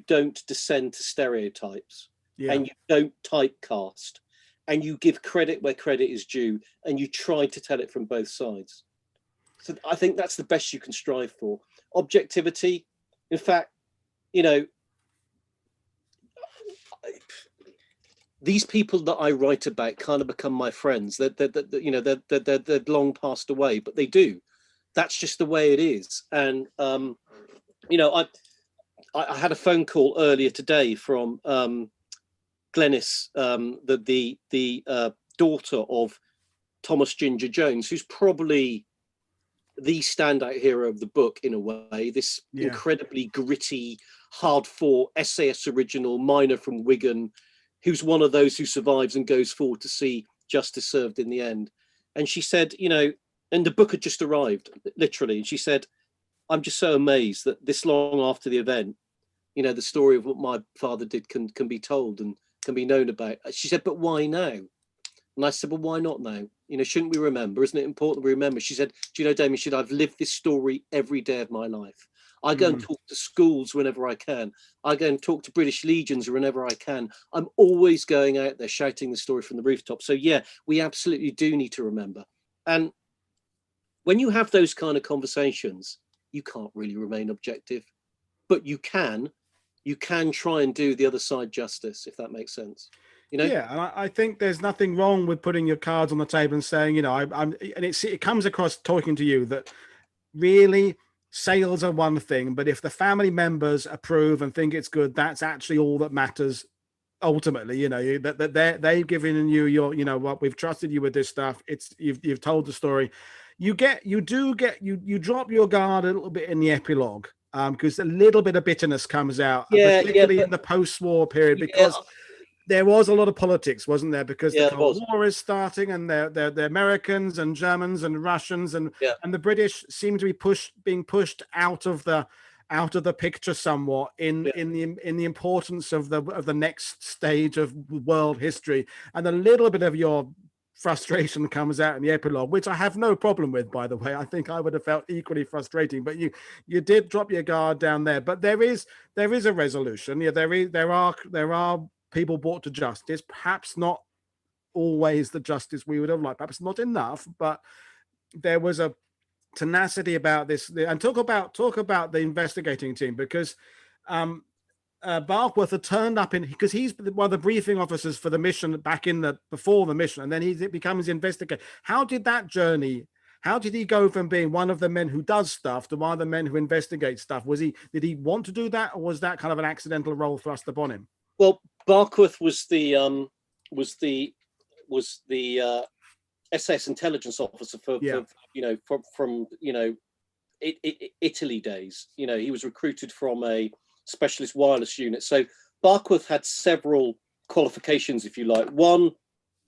don't descend to stereotypes, and you don't typecast, and you give credit where credit is due, and you try to tell it from both sides. So I think that's the best you can strive for. Objectivity. In fact, these people that I write about kind of become my friends. They're long passed away, but they do. That's just the way it is. And I had a phone call earlier today from Glenys, the daughter of Thomas Ginger Jones, who's probably the standout hero of the book in a way. This incredibly gritty, hard-fought SAS original miner from Wigan, who's one of those who survives and goes forward to see justice served in the end. And she said, and the book had just arrived, literally, and she said, I'm just so amazed that this long after the event, the story of what my father did can be told and can be known about. She said, but why now? And I said, well, why not now? Shouldn't we remember? Isn't it important we remember? She said, do you know, Damien, I've lived this story every day of my life. I go and talk to schools whenever I can. I go and talk to British Legions whenever I can. I'm always going out there shouting the story from the rooftop. So yeah, we absolutely do need to remember. And when you have those kind of conversations, you can't really remain objective, but you can try and do the other side justice, if that makes sense. Yeah, and I think there's nothing wrong with putting your cards on the table and saying, and it comes across talking to you that really sales are one thing, but if the family members approve and think it's good, that's actually all that matters. Ultimately, that they've given you your, what we've trusted you with this stuff. It's you've told the story. You drop your guard a little bit in the epilogue, because a little bit of bitterness comes out, particularly in the post-war period, because there was a lot of politics, wasn't there? Because the Cold War is starting, and the Americans and Germans and Russians and the British seem to be being pushed out of the picture somewhat in the importance of the next stage of world history. And a little bit of your frustration comes out in the epilogue, which I have no problem with, by the way. I think I would have felt equally frustrating, but you did drop your guard down there. But there is a resolution. There are people brought to justice, perhaps not always the justice we would have liked, perhaps not enough, but there was a tenacity about this. And talk about the investigating team, because Barkworth had turned up because he's one of the briefing officers for the mission before the mission, and then he becomes investigator. How did he go from being one of the men who does stuff to one of the men who investigates stuff? Did he want to do that, or was that kind of an accidental role thrust upon him? Well, Barkworth was the SAS intelligence officer from Italy days. He was recruited from a specialist wireless unit. So Barkworth had several qualifications, if you like. One,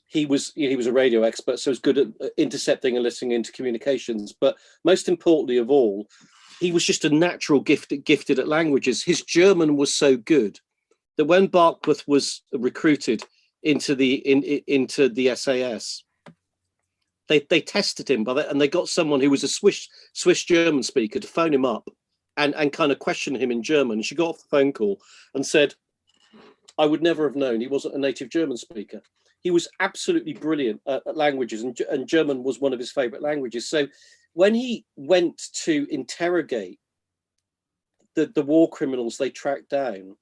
he was a radio expert, so he was good at intercepting and listening into communications. But most importantly of all, he was just a natural gifted at languages. His German was so good that when Barkworth was recruited into the SAS, they tested him by that, and they got someone who was a Swiss German speaker to phone him up and kind of questioned him in German. And she got off the phone call and said, I would never have known he wasn't a native German speaker. He was absolutely brilliant at languages, and German was one of his favorite languages. So when he went to interrogate the war criminals they tracked down,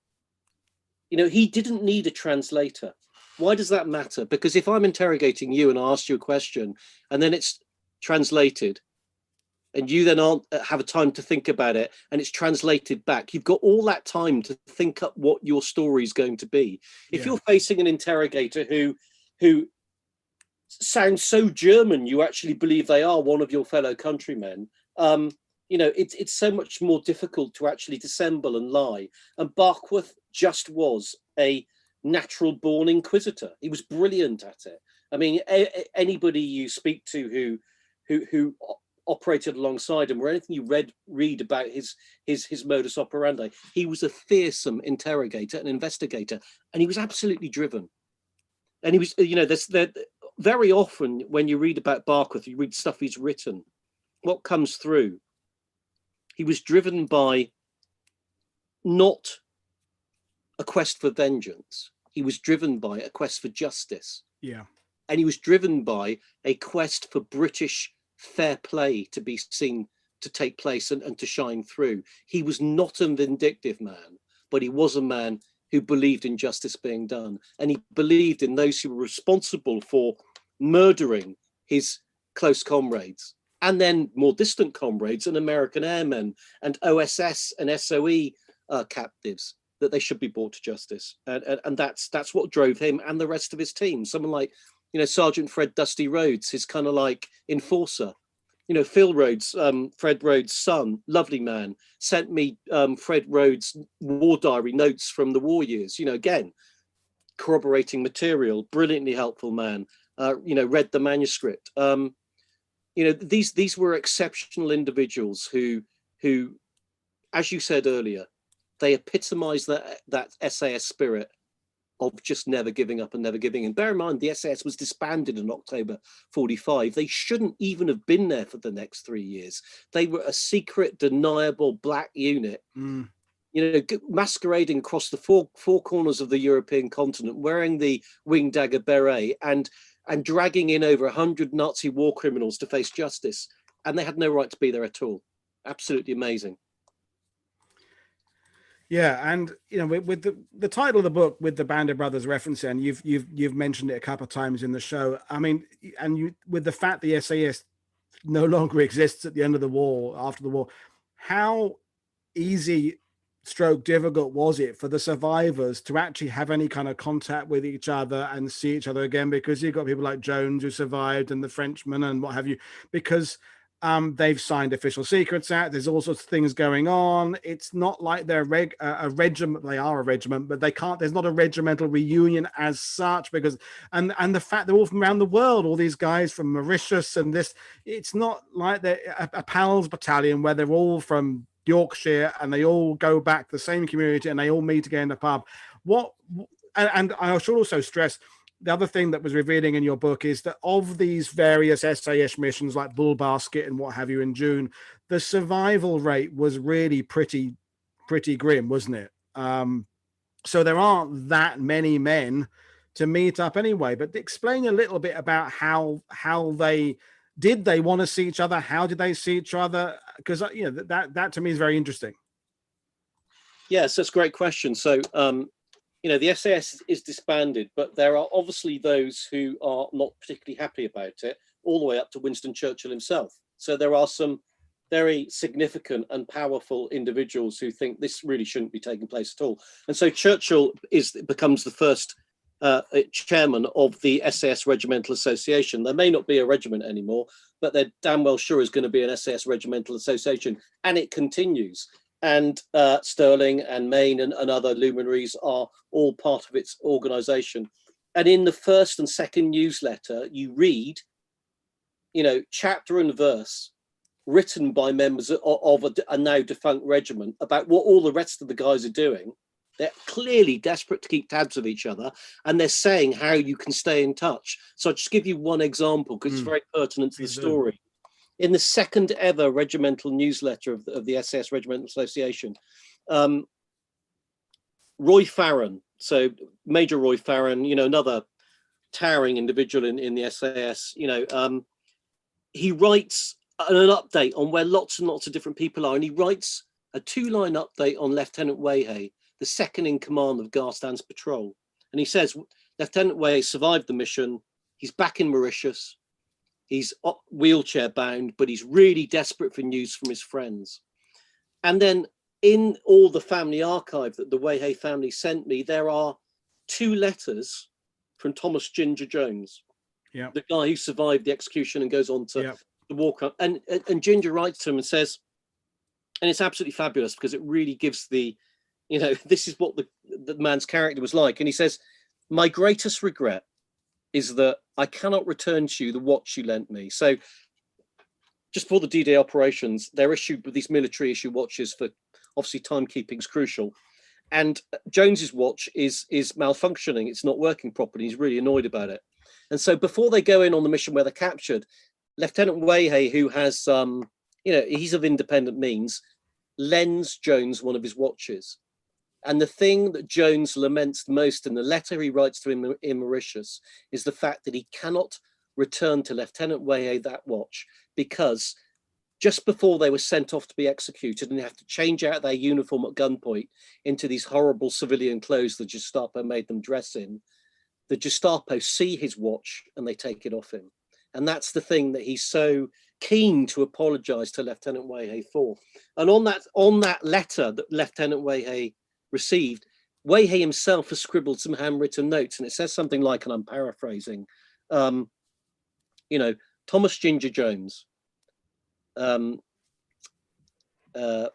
you know, he didn't need a translator. Why does that matter? Because if I'm interrogating you and I ask you a question and then it's translated and you then aren't have a time to think about it and it's translated back, you've got all that time to think up what your story is going to be. If you're facing an interrogator who sounds so German, you actually believe they are one of your fellow countrymen, you know, it's so much more difficult to actually dissemble and lie. And Barkworth just was a natural born inquisitor. He was brilliant at it. I mean, anybody you speak to who operated alongside him, or anything you read about his modus operandi, he was a fearsome interrogator and investigator, and he was absolutely driven. And he was, you know, there's very often when you read about Barkworth, you read stuff he's written, what comes through, he was driven by not a quest for vengeance. He was driven by a quest for justice. Yeah. And he was driven by a quest for British fair play to be seen to take place and to shine through. He was not a vindictive man, but he was a man who believed in justice being done. And he believed in those who were responsible for murdering his close comrades and then more distant comrades and American airmen and OSS and SOE captives, that they should be brought to justice. And that's what drove him and the rest of his team. Someone like, you know, Sergeant Fred Dusty Rhodes, his kind of like enforcer. You know, Phil Rhodes, Fred Rhodes' son, lovely man, sent me Fred Rhodes' war diary notes from the war years, you know, again, corroborating material, brilliantly helpful man, you know, read the manuscript. You know, these were exceptional individuals who, as you said earlier, they epitomized that SAS spirit of just never giving up and never giving in. Bear in mind, the SAS was disbanded in October 45. They shouldn't even have been there for the next 3 years. They were a secret, deniable black unit, you know, masquerading across the four corners of the European continent, wearing the wing dagger beret and dragging in over 100 Nazi war criminals to face justice. And they had no right to be there at all. Absolutely amazing. Yeah, and you know, with the title of the book, with the Band of Brothers reference, and you've mentioned it a couple of times in the show. I mean, and you with the fact the SAS no longer exists at the end of the war, after the war, how easy stroke difficult was it for the survivors to actually have any kind of contact with each other and see each other again? Because you've got people like Jones who survived and the Frenchman and what have you, because they've signed Official Secrets Act. There's all sorts of things going on. It's not like they're a regiment. They are a regiment, but they can't. There's not a regimental reunion as such, because and the fact they're all from around the world. All these guys from Mauritius and this. It's not like they're a pals battalion where they're all from Yorkshire and they all go back to the same community and they all meet again in the pub. And I should also stress, the other thing that was revealing in your book is that of these various SAS missions like Bull Basket and what have you in June, the survival rate was really pretty grim, wasn't it? So there aren't that many men to meet up anyway. But explain a little bit about how they want to see each other? How did they see each other? Because you know that to me is very interesting. Yes, that's a great question. So you know, the SAS is disbanded, but there are obviously those who are not particularly happy about it, all the way up to Winston Churchill himself. So there are some very significant and powerful individuals who think this really shouldn't be taking place at all. And so Churchill becomes the first chairman of the SAS Regimental Association. There may not be a regiment anymore, but they're damn well sure is going to be an SAS Regimental Association, and it continues. And Sterling and Mayne and other luminaries are all part of its organization. And in the first and second newsletter, you read, you know, chapter and verse written by members of a now defunct regiment about what all the rest of the guys are doing. They're clearly desperate to keep tabs of each other, and they're saying how you can stay in touch. So I'll just give you one example because it's very pertinent to the story. in the second ever regimental newsletter of the SAS Regimental Association, Roy Farron, so Major Roy Farron, you know, another towering individual in the SAS, you know, he writes an update on where lots and lots of different people are, and he writes a 2-line update on Lieutenant Wiehe, the second in command of Garstin's patrol. And he says, Lieutenant Wiehe survived the mission. He's back in Mauritius. He's wheelchair bound, but he's really desperate for news from his friends. And then in all the family archive that the Wiehe family sent me, there are 2 letters from Thomas Ginger Jones, the guy who survived the execution and goes on to the war crime. And Ginger writes to him and says, and it's absolutely fabulous because it really gives the, you know, this is what the man's character was like. And he says, my greatest regret is that I cannot return to you the watch you lent me. So just before the D-Day operations, they're issued with these military issue watches for, obviously timekeeping is crucial. And Jones's watch is malfunctioning. It's not working properly. He's really annoyed about it. And so before they go in on the mission where they're captured, Lieutenant Wiehe, who has, you know, he's of independent means, lends Jones one of his watches. And the thing that Jones laments the most in the letter he writes to him in Mauritius is the fact that he cannot return to Lieutenant Wiehe that watch because just before they were sent off to be executed and they have to change out their uniform at gunpoint into these horrible civilian clothes the Gestapo made them dress in, the Gestapo see his watch and they take it off him. And that's the thing that he's so keen to apologize to Lieutenant Wiehe for. And on that letter that Lieutenant Wiehe received, Wiehe himself has scribbled some handwritten notes, and it says something like, and I'm paraphrasing, you know, Thomas Ginger Jones,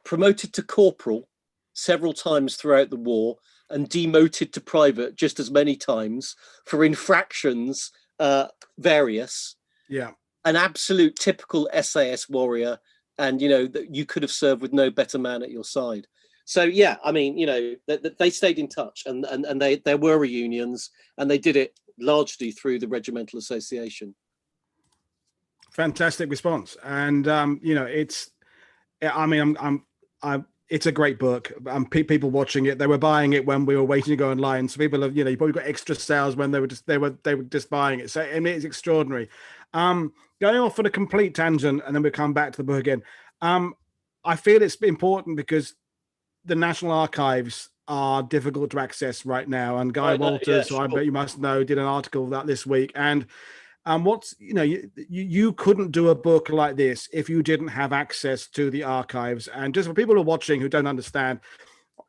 promoted to corporal several times throughout the war and demoted to private just as many times for infractions various. Yeah, an absolute typical SAS warrior, and you know that you could have served with no better man at your side. So yeah, I mean, you know, they stayed in touch, and there were reunions, and they did it largely through the regimental association. Fantastic response, and you know, it's, I mean, it's a great book. People watching it, they were buying it when we were waiting to go online. So people have, you know, you probably got extra sales when they were just buying it. So I mean, it's extraordinary. Going off on a complete tangent, and then we'll come back to the book again. I feel it's important because the National Archives are difficult to access right now. And Guy Walters, who I bet you must know, did an article that this week. And what's, you know, you couldn't do a book like this if you didn't have access to the archives. And just for people who are watching who don't understand,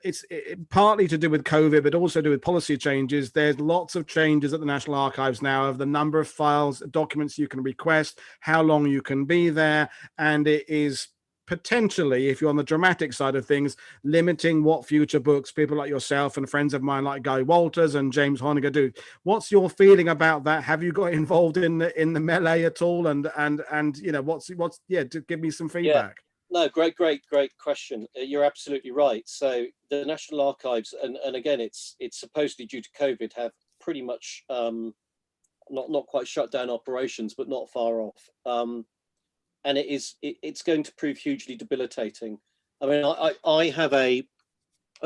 it's partly to do with COVID, but also to do with policy changes. There's lots of changes at the National Archives now of the number of files, documents you can request, how long you can be there. And it is potentially, if you're on the dramatic side of things, limiting what future books people like yourself and friends of mine like Guy Walters and James Honegger do. What's your feeling about that? Have you got involved in the melee at all? And you know, what's to give me some feedback. No, great question. You're absolutely right. So the National Archives, and again, it's supposedly due to COVID, have pretty much not quite shut down operations, but not far off. And it's going to prove hugely debilitating. I mean, I have a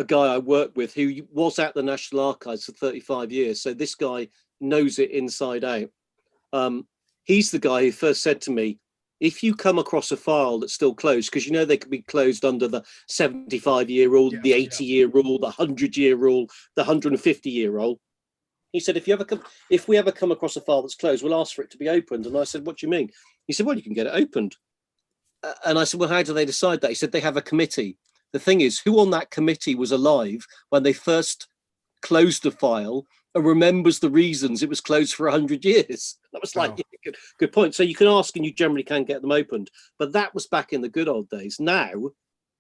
guy I work with who was at the National Archives for 35 years. So this guy knows it inside out. He's the guy who first said to me, if you come across a file that's still closed, because you know they could be closed under the 75-year rule, the 80-year rule, the 100-year rule, the 150-year rule. He said, if we ever come across a file that's closed, we'll ask for it to be opened. And I said, what do you mean? He said, well, you can get it opened. And I said, well, how do they decide that? He said, they have a committee. The thing is, who on that committee was alive when they first closed the file and remembers the reasons it was closed for 100 years? That was like, yeah, good point. So you can ask and you generally can get them opened. But that was back in the good old days. Now,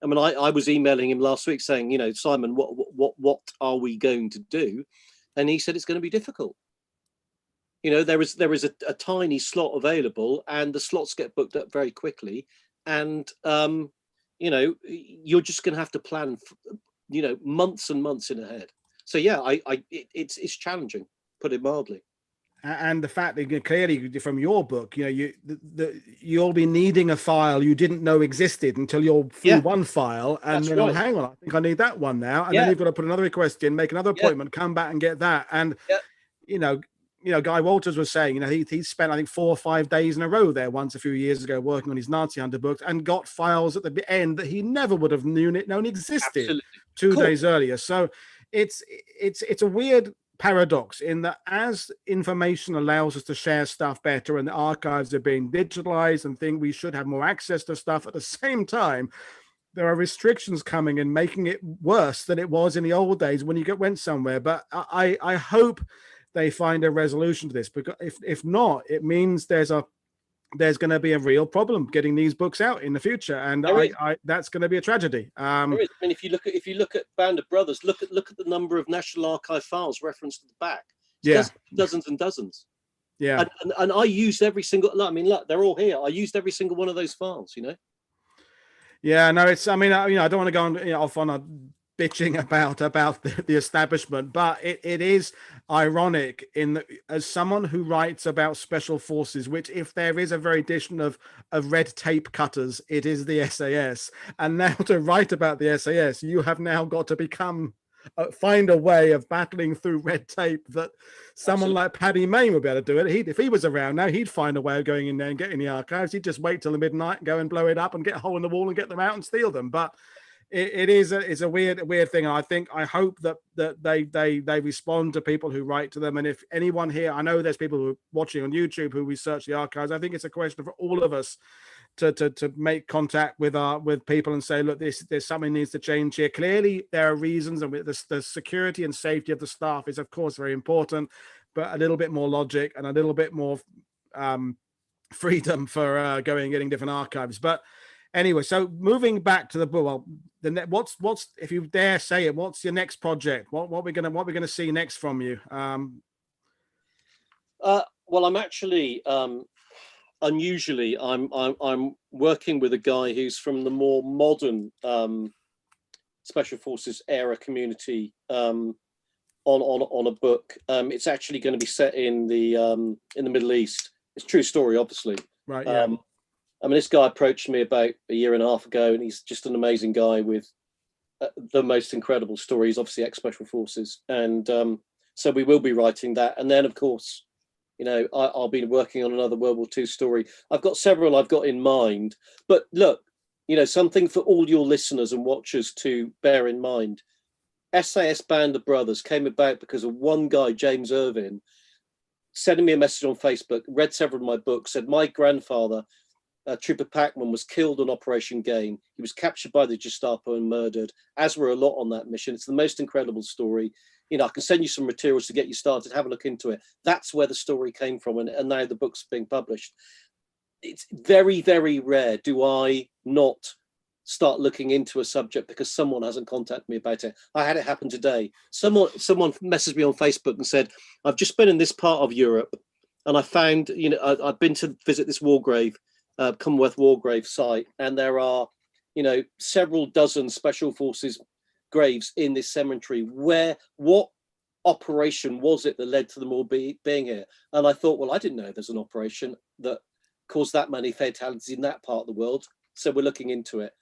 I mean, I was emailing him last week saying, you know, Simon, what are we going to do? And he said, it's going to be difficult. You know, there is a tiny slot available and the slots get booked up very quickly. And, you know, you're just going to have to plan, you know, months and months in ahead. So, yeah, it's challenging, put it mildly. And the fact that clearly from your book, you'll be needing a file you didn't know existed until you're through one file, and then right. hang on, I think I need that one now, and then you've got to put another request in, make another appointment, come back and get that. And Guy Walters was saying, he spent I think 4 or 5 days in a row there once a few years ago working on his Nazi Hunter books, and got files at the end that he never would have known existed. Absolutely. 2 days earlier. So it's a weird paradox in that as information allows us to share stuff better and the archives are being digitalized and think we should have more access to stuff, at the same time there are restrictions coming and making it worse than it was in the old days when you went somewhere. But I hope they find a resolution to this, because if not, it means there's going to be a real problem getting these books out in the future, and that's going to be a tragedy. I mean, if you look at Band of Brothers, look at the number of National Archive files referenced at the back. It's dozens and dozens. Yeah, and I used every single. I mean, look, they're all here. I used every single one of those files. Yeah, no, it's. I mean, I don't want to go on off on a bitching about the establishment, but it is ironic in that, as someone who writes about special forces, which if there is a very edition of red tape cutters, it is the SAS, and now to write about the SAS, you have now got to find a way of battling through red tape that someone like Paddy Mayne would be able to do it. If he was around now, he'd find a way of going in there and getting the archives. He'd just wait till the midnight and go and blow it up and get a hole in the wall and get them out and steal them. But it's a weird thing. And I hope that they respond to people who write to them. And if anyone here, I know there's people who are watching on YouTube who research the archives. I think it's a question for all of us to make contact with people and say, look, there's something needs to change here. Clearly there are reasons, and the security and safety of the staff is of course very important, but a little bit more logic and a little bit more freedom for going and getting different archives. But anyway, so moving back to the book, well, what's if you dare say it, what's your next project? What we're gonna see next from you? Well, I'm actually unusually I'm working with a guy who's from the more modern Special Forces era community on a book. It's actually going to be set in the Middle East. It's a true story, obviously. Right. Yeah. I mean, this guy approached me about a year and a half ago, and he's just an amazing guy with the most incredible stories, obviously ex-Special Forces. And so we will be writing that. And then, of course, I'll be working on another World War II story. I've got several I've got in mind. But look, something for all your listeners and watchers to bear in mind. SAS Band of Brothers came about because of one guy, James Irvin, sending me a message on Facebook, read several of my books, said, my grandfather, Trooper Packman, was killed on Operation Gain. He was captured by the Gestapo and murdered, as were a lot on that mission. It's the most incredible story. I can send you some materials to get you started. Have a look into it. That's where the story came from, and now the book's being published. It's very, very rare do I not start looking into a subject because someone hasn't contacted me about it. I had it happen today. Someone messaged me on Facebook and said, I've just been in this part of Europe, and I found, I've been to visit this war grave, Commonwealth War Grave site, and there are, several dozen Special Forces graves in this cemetery. What operation was it that led to them all being here? And I thought, well, I didn't know there's an operation that caused that many fatalities in that part of the world. So we're looking into it.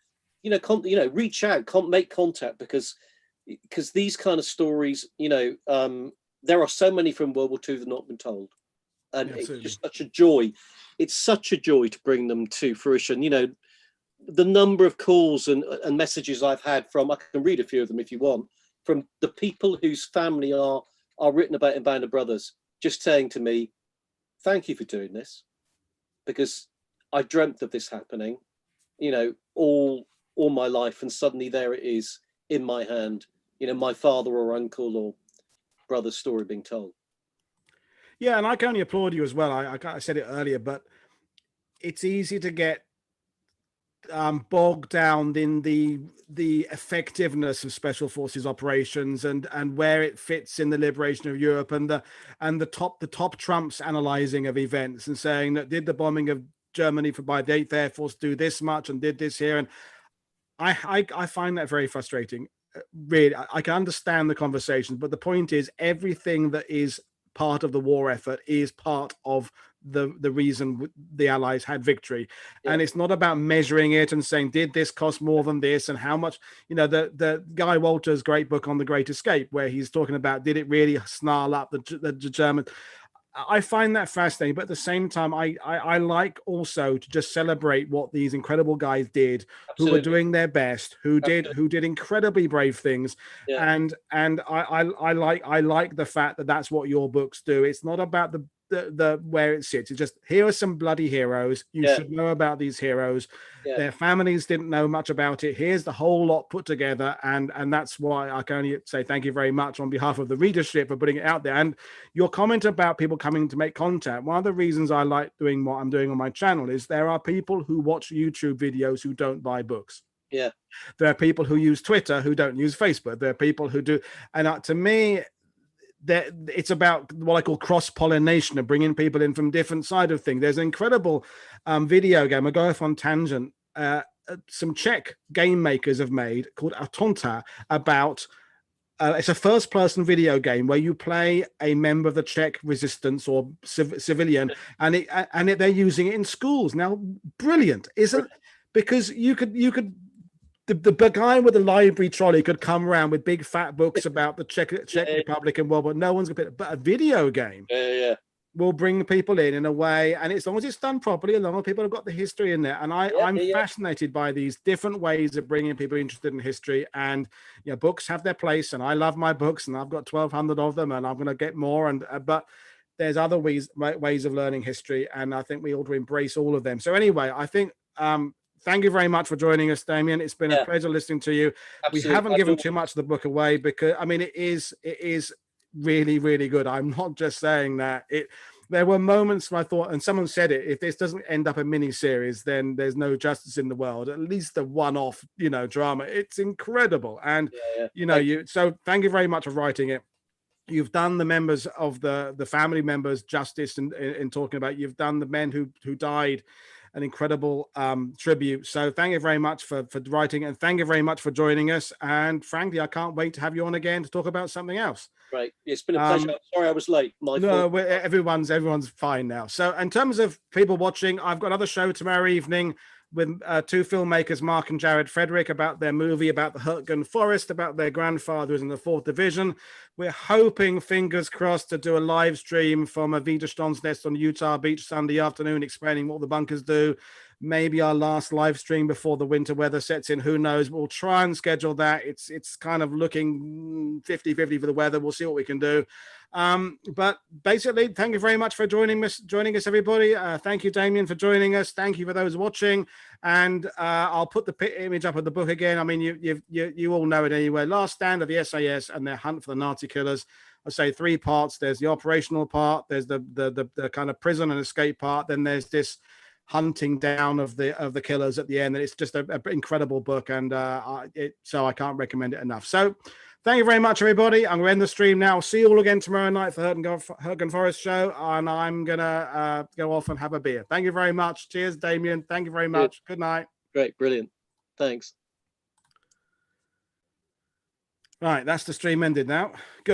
Reach out, make contact, because these kind of stories, there are so many from World War II that have not been told. And it's just such a joy. It's such a joy to bring them to fruition. The number of calls and messages I've had from, I can read a few of them if you want, from the people whose family are written about in Band of Brothers, just saying to me, thank you for doing this, because I dreamt of this happening, all my life, and suddenly there it is in my hand, my father or uncle or brother's story being told. Yeah, and I can only applaud you as well. I said it earlier, but it's easy to get bogged down in the effectiveness of Special Forces operations and where it fits in the liberation of Europe, and the top trumps analyzing of events and saying that did the bombing of Germany by the 8th Air Force do this much and did this here, and I find that very frustrating. Really, I can understand the conversation, but the point is everything that is part of the war effort is part of the reason the Allies had victory. And it's not about measuring it and saying, did this cost more than this, and how much, the Guy Walter's great book on The Great Escape, where he's talking about, did it really snarl up the German. I find that fascinating, but at the same time, I like also to just celebrate what these incredible guys did, who were doing their best, who did incredibly brave things, and I like the fact that that's what your books do. It's not about the where it sits. It's just, here are some bloody heroes. You should know about these heroes. Their families didn't know much about it. Here's the whole lot put together, and that's why I can only say thank you very much on behalf of the readership for putting it out there. And your comment about people coming to make contact, one of the reasons I like doing what I'm doing on my channel is there are people who watch YouTube videos who don't buy books. There are people who use Twitter who don't use Facebook. There are people who do, and to me, that it's about what I call cross-pollination of bringing people in from different side of things. There's an incredible video game, I go off on tangent, some Czech game makers have made called Atonta about it's a first-person video game where you play a member of the Czech resistance or civilian, and they're using it in schools now. Brilliant, isn't? Because you could. The guy with the library trolley could come around with big fat books about the Czech Republic and World War. No one's gonna put, but a video game will bring people in a way, and as long as it's done properly, as long as people have got the history in there. And I'm fascinated by these different ways of bringing people interested in history. And books have their place, and I love my books, and I've got 1,200 of them, and I'm going to get more. And but there's other ways of learning history, and I think we ought to embrace all of them. So anyway, I think. Thank you very much for joining us, Damien. It's been a pleasure listening to you. Absolutely. We haven't given too much of the book away because, I mean, it is really, really good. I'm not just saying that. There were moments when I thought, and someone said it, if this doesn't end up a mini series, then there's no justice in the world. At least a one-off, drama. It's incredible. And, so thank you very much for writing it. You've done the members of the family members justice in talking about, you've done the men who died, an incredible tribute. So thank you very much for writing, and thank you very much for joining us. And frankly, I can't wait to have you on again to talk about something else. Right. It's been a pleasure. Sorry I was late. No, everyone's fine now. So in terms of people watching, I've got another show tomorrow evening with two filmmakers, Mark and Jared Frederick, about their movie about the Hurtgen Forest, about their grandfather who's in the 4th Division. We're hoping, fingers crossed, to do a live stream from a Widerstandsnest on Utah Beach Sunday afternoon, explaining what the bunkers do. Maybe our last live stream before the winter weather sets in. Who knows? We'll try and schedule that. It's kind of looking 50-50 for the weather. We'll see what we can do. But basically, thank you very much for joining us, everybody. Thank you, Damien, for joining us. Thank you for those watching. And I'll put the image up of the book again. I mean, you all know it anyway. Last Stand of the SAS and their hunt for the Nazi killers. I say 3 parts. There's the operational part. There's the kind of prison and escape part. Then there's this hunting down of the killers at the end. And it's just an incredible book. And so I can't recommend it enough. So thank you very much, everybody. I'm going to end the stream now. See you all again tomorrow night for Hurtgen Forest show. And I'm going to go off and have a beer. Thank you very much. Cheers, Damien. Thank you very much. Good night. Great. Brilliant. Thanks. Right. That's the stream ended now. Good.